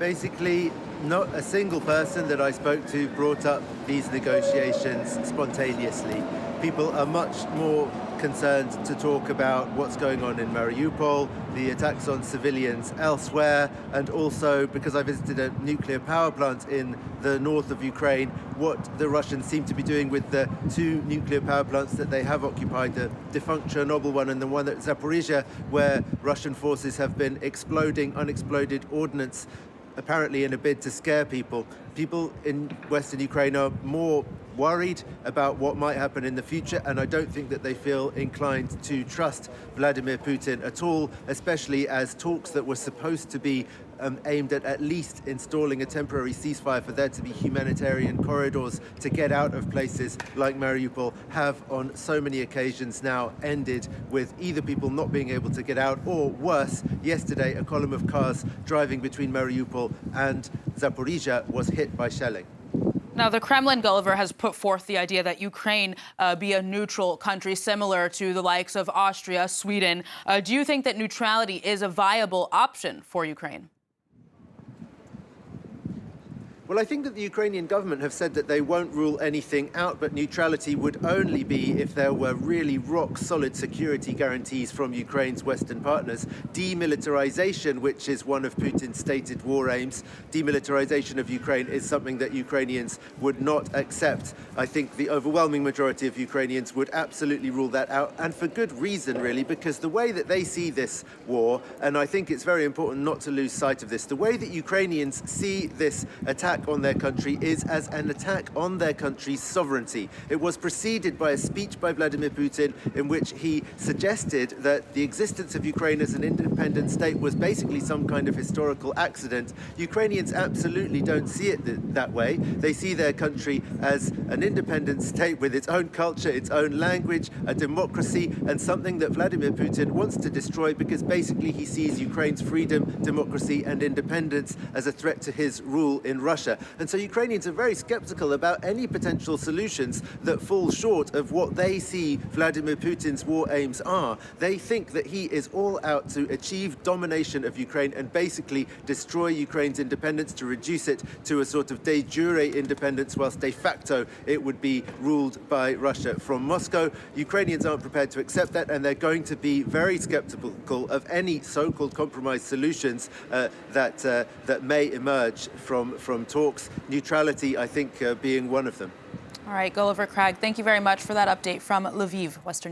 Basically, not a single person that I spoke to brought up these negotiations spontaneously. People are much more concerned to talk about what's going on in Mariupol, the attacks on civilians elsewhere, and also, because I visited a nuclear power plant in the north of Ukraine, what the Russians seem to be doing with the two nuclear power plants that they have occupied, the defunct Chernobyl one and the one at Zaporizhia, where Russian forces have been exploding unexploded ordnance, apparently in a bid to scare people. People in Western Ukraine are more worried about what might happen in the future, and I don't think that they feel inclined to trust Vladimir Putin at all, especially as talks that were supposed to be aimed at least installing a temporary ceasefire for there to be humanitarian corridors to get out of places like Mariupol have on so many occasions now ended with either people not being able to get out, or worse, yesterday a column of cars driving between Mariupol and Zaporizhia was hit by shelling. Now, the Kremlin, Gulliver, has put forth the idea that Ukraine be a neutral country similar to the likes of Austria, Sweden. Do you think that neutrality is a viable option for Ukraine? Well, I think that the Ukrainian government have said that they won't rule anything out, but neutrality would only be if there were really rock-solid security guarantees from Ukraine's Western partners. Demilitarization, which is one of Putin's stated war aims, demilitarization of Ukraine is something that Ukrainians would not accept. I think the overwhelming majority of Ukrainians would absolutely rule that out, and for good reason, really, because the way that they see this war, and I think it's very important not to lose sight of this, the way that Ukrainians see this attack on their country is as an attack on their country's sovereignty. It was preceded by a speech by Vladimir Putin in which he suggested that the existence of Ukraine as an independent state was basically some kind of historical accident. Ukrainians absolutely don't see it that way. They see their country as an independent state with its own culture, its own language, a democracy, and something that Vladimir Putin wants to destroy because basically he sees Ukraine's freedom, democracy, and independence as a threat to his rule in Russia. And so Ukrainians are very skeptical about any potential solutions that fall short of what they see Vladimir Putin's war aims are. They think that he is all out to achieve domination of Ukraine and basically destroy Ukraine's independence, to reduce it to a sort of de jure independence, whilst de facto it would be ruled by Russia from Moscow. Ukrainians aren't prepared to accept that, and they're going to be very skeptical of any so-called compromise solutions that may emerge from talks, neutrality, I think, being one of them. All right, Gulliver Cragg, thank you very much for that update from Lviv, Western